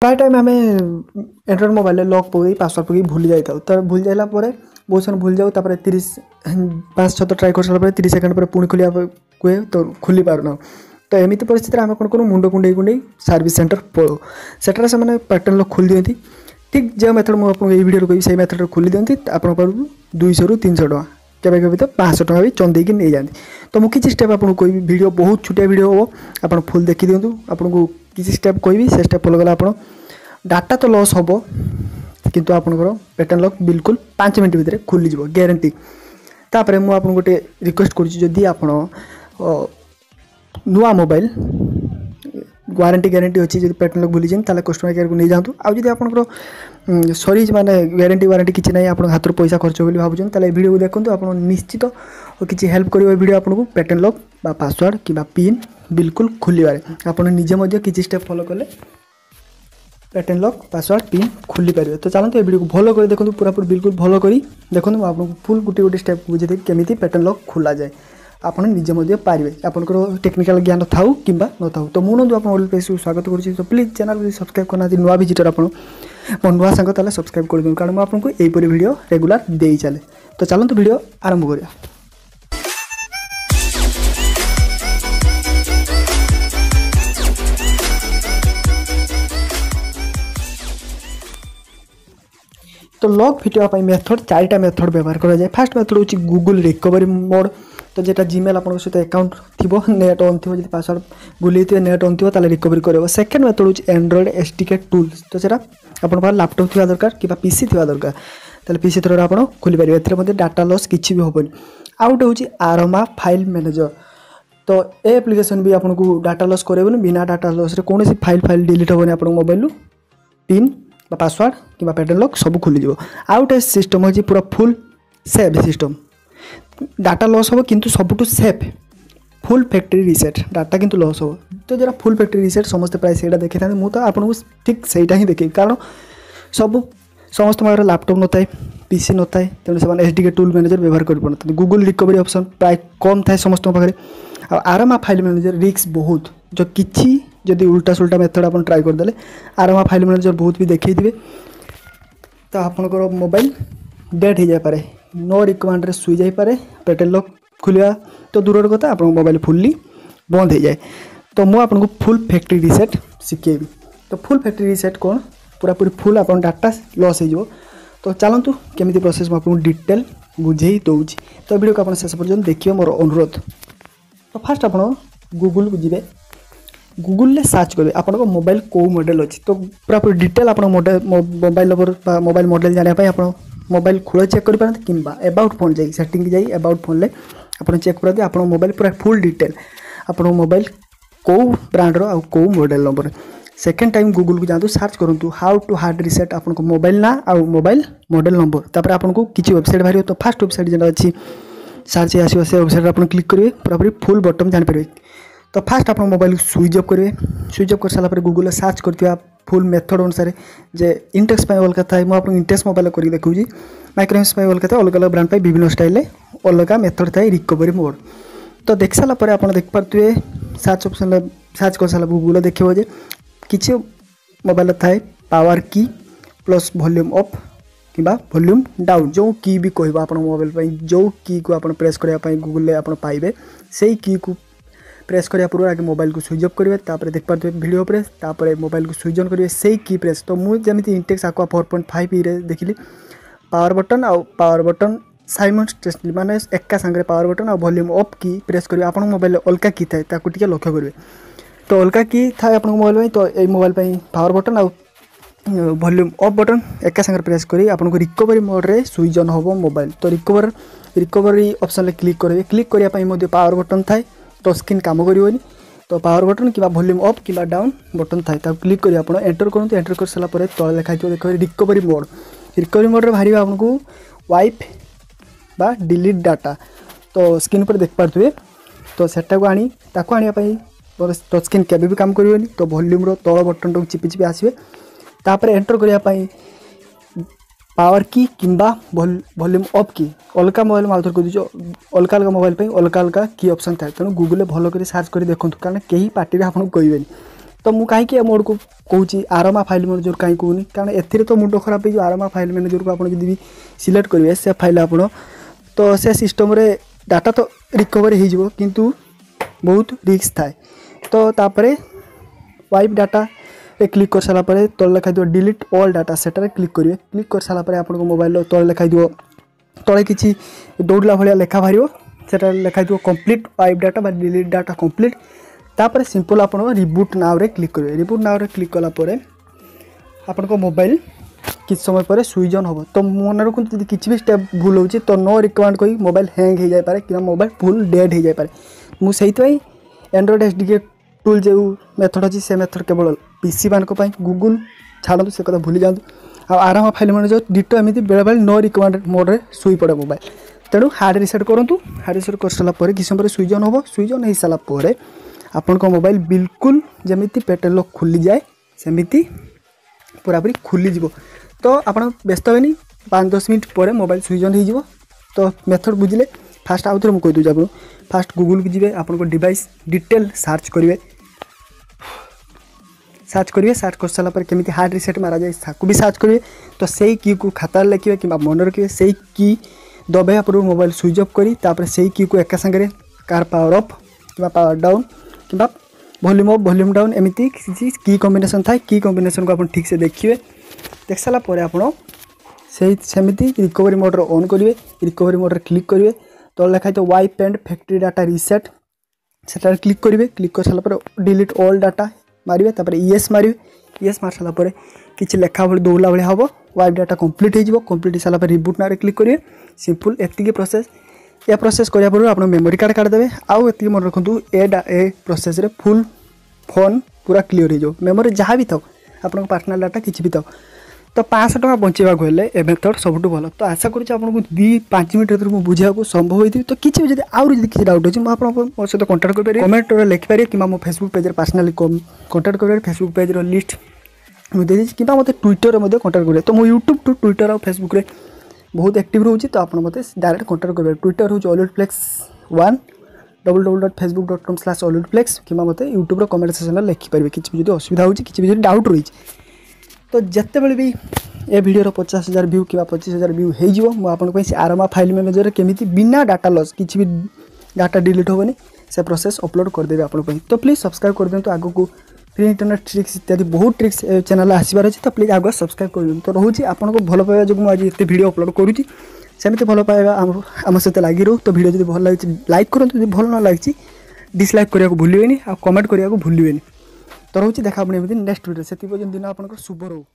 प्राय टाइम आम Android mobile lock पकई password पकई भूली जाता तो भूली जाइला बहुत समय भूली जाऊ 5-6 तो ट्राए कर सारा 30 सेकंड पर पुणी खोलिया कहे तो खोली पारना तो एमती परिस्थिति आम कौन करूँ मुंड कुंडे कुंडे सर्विस सेंटर पलू सेठार से पैटर्न लॉक खोली दिखती ठीक जो मेथड मुझे वीडियो कही से मेथड खोली दिखती आप 200 ରୁ 300 टका केवे केवे तो 500 टका भी चंदेकी नहीं जाती तो मुझे किसी स्टेप आपको कोई वीडियो बहुत छोटिया वीडियो हो आप फुल देखी दिंतु आपको किसी स्टेप कहि से स्टेप फॉलो कला आप डाटा तो लॉस हम किंतु आपंकर पैटर्न लॉक बिल्कुल 5 मिनट भितर खुली जाव ग्यारंटी तापर मुझे आपको गोटे रिक्वेस्ट करुँची आप नुआ मोबाइल वारंटी ग्यारंटी अच्छी जो पैटर्न लॉक भूली जाए कस्टमर केयर को नहीं जातु आदि आपंकर सरी माने ग्यारंटी वारंटी किसी ना आप हाथ पैसा खर्च बोली भावुँ वीडियो को देखो आप निश्चित किसी हेल्प कर वीडियो आपको पैटर्न लॉक पासवर्ड कि पिन बिल्कुल खोलिबारे आप निजे किसी स्टेप फॉलो कले पैटर्न लॉक पासवर्ड पिन खोली पारे तो चलते ये वीडियो को भलो कर देखो पूरा बिल्कुल भलो करी देखो मुझे आपको फुल गोटे गोटे स्टेप बुझे केमी पैटर्न लॉक खोला जाए आप निजे पारे आपंकर टेक्निकल ज्ञान थाऊ कि न था तो मुझे नंदु आप ऑलवेज स्वागत करुँची तो प्लीज चैनल को सब्सक्राइब करना नुआ विजिटर आप मो नुआ सांग ताले सब्सक्राइब कर दिखाँ कारण मुझे आपको यहीपरी वीडियो रेगुलर दे चले तो चलते वीडियो आरंभ करिया। तो लॉक फिटापी मेथड 4टा मेथड व्यवहार करा जाए। फास्ट मेथड हूँ गूगल रिकवरी मोड तो जेटा जीमेल आप सहित अकाउंट थी नेट ऑन थी पासवर्ड भूल नेट ऑन थी रिकवरी कर। सेकेंड मेथड हूँ एंड्रॉइड एसडीके टूल्स तो सेटा आप लैपटॉप थी दरकार कि पीसी थी दरकार तो पीसी थ्रू आप खोली पारे ए डाटा लॉस किसी भी हेनी। आउ गोटे हूँ आरमा फाइल मैनेजर तो ये एप्लिकेशन भी आपको डाटा लॉस करेबनी बिना डाटा लॉस कौन फाइल डिलीट हेनी आप मोबाइल पिन पासवर्ड कि पैटर्न लॉक सब खोली आउ गोटे सिस्टम हो पूरा full safe system data loss हो किंतु सबुठ safe full factory reset data किंतु लॉस हो तो जरा फुल फैक्ट्री रिसेट समस्त प्राय से देखी था मुझे आपको ठीक सहीटा ही देखी कारण सब समस्त लैपटॉप न था पीसी न था तेणु से एसडीके टूल मैनेजर व्यवहार कर पाते गूगल रिकवरी ऑप्शन प्राय कम थाए समस्त पाखे आरमा फाइल मैनेजर रिस्क बहुत जो किसी जदि उल्टा सुल्टा मेथड आप ट्राए करदे आरमा फाइल मैनेजर बहुत भी देखी थे तो आपंकर मोबाइल डेट हो जाए नो रिकमेंड रे सुई जाई पारे पैटर्न लॉक खुलिया तो दूर कथा आप मोबाइल फुल्ली बंद हो जाए। तो मुझे आपको फुल फैक्ट्री रिसेट शिखेबी तो फुल फैक्ट्री रिसेट कौन पूरा पूरी फुल आप डाटा लॉस हो तो चलतु केमी प्रोसेस मुझे आपको डिटेल बुझे दूसरी तो वीडियो को आप शेष पर्यटन देखिए मोर अनुरोध। तो फास्ट आप गूगल को जी गूगल सर्च करेंगे आप मोबाइल कौ मॉडल अच्छी तो पूरा पूरी डिटेल आप मोबाइल मोबाइल मॉडल जानापी आप मोबाइल खोल चेक कर पारते कि अबाउट फोन जाए सेटिंग जाए अबाउट फोन ले आप चेक करते आप मोबाइल पूरा फुल डिटेल आप मोबाइल कौ ब्रांडर आ कौ model number. Second time Google को जातु सर्च करूँ हाउ टू हार्ड रिसेट आप मोबाइल ना आ मोबाइल मॉडल नंबर तापर आपको किसी वेबसाइट बाहर तो फास्ट वेबसाइट जो अच्छी सर्च आसो से वेबसाइट आप क्लिक करेंगे पूरा पूरी फुल बटन जानीपारे। तो फास्ट आप मोबाइल स्विच ऑफ करेंगे स्विच ऑफ कर सारा गूगल सर्च करते फुल मेथड अनुसार जे इंटेक्स अलग था मुझे इंटेक्स मोबाइल कर देखूँ माइक्रोमैक्स अलग था अलग अलग ब्रांड विभिन्न स्टाइल अलग मेथड था रिकवरी मोड। तो देख सारापर आप देखिए सर्च ऑप्शन सर्च कर सारा गूगल देखिए किसी मोबाइल थाए पावर की प्लस वॉल्यूम अप कि वॉल्यूम डाउन जो की भी कह आप मोबाइल जो की को आप प्रेस करने गूगल आप पाइबे से की को प्रेस करा पूर्व आगे मोबाइल को स्विच ऑफ करेंगे तापर देख पारे वीडियो प्रेस तापर मोबाइल को स्विच ऑन करेंगे से की प्रेस तो मुझे जमी इंटेक्स आकुआ 4.5 देखिली पावर बटन आ पावर बटन साइमल्टेनियसली माने एका सांगे पावर बटन आ वॉल्यूम अप की प्रेस करेंगे आप मोबाइल अलग की थाए टे लक्ष्य करेंगे तो अलग की थाए आप मोबाइल तो ये मोबाइल पावर बटन आ वॉल्यूम अप बटन एका सांगे प्रेस करी आपको रिकवरी मोड रे स्विच ऑन हम मोबाइल तो रिकवरी ऑप्शन क्लिक करेंगे क्लिक करने पावर बटन थाए तो स्क्रीन काम करिवनी तो पावर बटन कि वॉल्यूम अप कि डाउन बटन थाए क्लिक कर आप एंटर करूँ एंटर कर सारापर तले लिखाई देखिए रिकवरी मोड रे बाहर आपको वाइप बा डिलीट डाटा तो स्क्रीन पर देख पारे तो सेटा को आनी टच स्क्रीन केबे भी काम करिवनी तो वॉल्यूम रो तल बटन को चिपी चिपी आसवे तापर एंटर करने पावर की किंबा वॉल्यूम अप की अलग मोबाइल में आउथर कर अलग अलग मोबाइल अलग अलग की ऑप्शन थाए तेणु गूगल भल कर सर्च कर देखो कारण कहीं पार्टी आपको कहबेनि तो मु कहीं मोड को कहूँ आरमा फाइल मैनेजर कहीं कहूनी कारण एथिरे तो मुंड खराब हो आरमा फाइल मैनेजर को आप जब सिलेक्ट करेंगे से फाइल आप तो से सिस्टम रे डाटा तो रिकवर हो किंतु बहुत रिस्क थाए। तो तापरे वाइप डाटा रे क्लिक कर सारा परे तल लिखाई दियो डिलीट ऑल डाटा सेटारे क्लिक करेंगे। क्लिक कर सारा परे आपन मोबाइल तल लिखाई दियो तले किछि दौड़ला भाया लेखा बाहर सेटा लिखाई दियो कंप्लीट वाइप डाटा बा डिलीट डाटा कंप्लीट। तापर सिंपल आप रिबूट नाउ रे क्लिक करेंगे। रिबूट नाउ रे क्लिक कला परे आपन मोबाइल किस समय पर स्विच ऑन हम। तो मन रखु जी किसी भी स्टेप भूल हो तो नो रिकमेंड कही मोबाइल हैंग हो जाए कि मोबाइल फुल डेड हो जाए। मुझे एंड्रॉइड एसडीके टूल जो मेथड अच्छी से मेथड केवल पीसी मान गूगल छाड़ू से कथा भूली जातु आराम फाइल मैनेजर डिटो एमती बेले बेले नो रिकमेंडेड मोड शुई पड़े मोबाइल। तेणु हार्ड रिसेट करूँ। हार्ड रिसेट कर सारापर किस समय स्विच ऑन हम। स्विच ऑन हो सारापर आपण मोबाइल बिल्कुल जमी पेटर्न लॉक खुली जाए सेमती पूरापूरी खुली जीवो। तो आप व्यस्त हे 5-10 मिनट पर मोबाइल स्विच ऑन हो। तो मेथड बुझे फास्ट आउ थे मुझे कहीदे आप फास्ट गूगल को जी आप डिवाइस डिटेल सर्च करेंगे। सर्च कर सारापर केमी हार्ड रिसेट मारा जाए ताकू भी सर्च करेंगे। तो सही की को खातार लिखे कि मन रखिए सही की दबाइया पूर्व मोबाइल स्विच ऑफ करी से की को एका सांगे कार पावर अफ कि पावर डाउन कि वॉल्यूम अप वॉल्यूम डाउन एमती किसी की कॉम्बिनेशन थाए। की कॉम्बिनेशन को आप ठीक से देखिए। देख सारापर आप सेमती रिकवरी मोड ऑन करेंगे। रिकवरी मोड क्लिक करेंगे तो लिखाई तो wipe and factory data reset से क्लिक करेंगे। क्लिक कर सारापर डिलीट ऑल डाटा मारे तापर येस मारे। येस मार सारापर किसी लेखा भाई दौड़ा भाई हम वाइप डाटा कंप्लीट हो। कंप्लीट हो सारापर रिबूट ना क्लिक करेंगे। सिंपल एति प्रोसेस। या प्रोसेस करा पूर्व आप मेमोरी कार्ड काटिदेवे। आउ ये मन रखु ए प्रोसेस रे फुल फोन पूरा क्लीयर हो मेमोरी जहाँ भी था आप पर्सनल डाटा किसी भी था। तो 500 टका बचाइबा हेल्ले ए मेथड सबुठ भल। तो आशा करूँ आपको 2-5 मिनट भर मुझे बुझाक संभव होती। तो किसी भी आउरी किसी डाउट अच्छी मो सहित कंटाक्ट करेंगे कमेंट लिखिपारे कि मो फेसबुक पेज पर्सनाली कंटाक्ट करेंगे। फेसबुक पेज लिस्ट मुझे देती कि मतलब ट्विटर में कंटाक्ट करेंगे। तो मो यूट्यूब टू ट्विटर और फेसबुक रे बहुत एक्टिव रोचे। तो आप डायरेक्ट कंटाक्ट करेंगे। ट्विटर हूँ ollywoodflex-1 www.facebook.com/ollywoodflex कि मतलब यूट्यूब कमेंट सेक्शन लिखिपारे किसी भी असुविधा हो किसी भी डाउट रही। तो जिते बड़े भी ए वीडियो 50,000 व्यू कि 25,000 व्यू हो आपको आरमा फाइल मैनेजर केमी बिना डाटा लॉस किसी भी डाटा डिलीट होनी से प्रोसेस अपलोड करदेवे आप। तो प्लीज सब्सक्राइब कर दिखाँ। आग को फ्री इंटरनेट ट्रिक्स इत्यादि बहुत ट्रिक्स चैनल आसबार अच्छे। तो प्लीज आगे सब्सक्राइब कर दिखाँ। तो रोचे आपको भल पाइबा जो मुझे ये वीडियो अपलोड करुँची सेमती भल पाइबा आम सहित लगी रो। तो वीडियो जो भल लगी लाइक करूँ भल न लगी डिसलाइक करने को भूलें आ कमेंट करने को भूलें। तो रोचे देखा नेक्स्ट वीडियो से दिन आपको शुभ रो।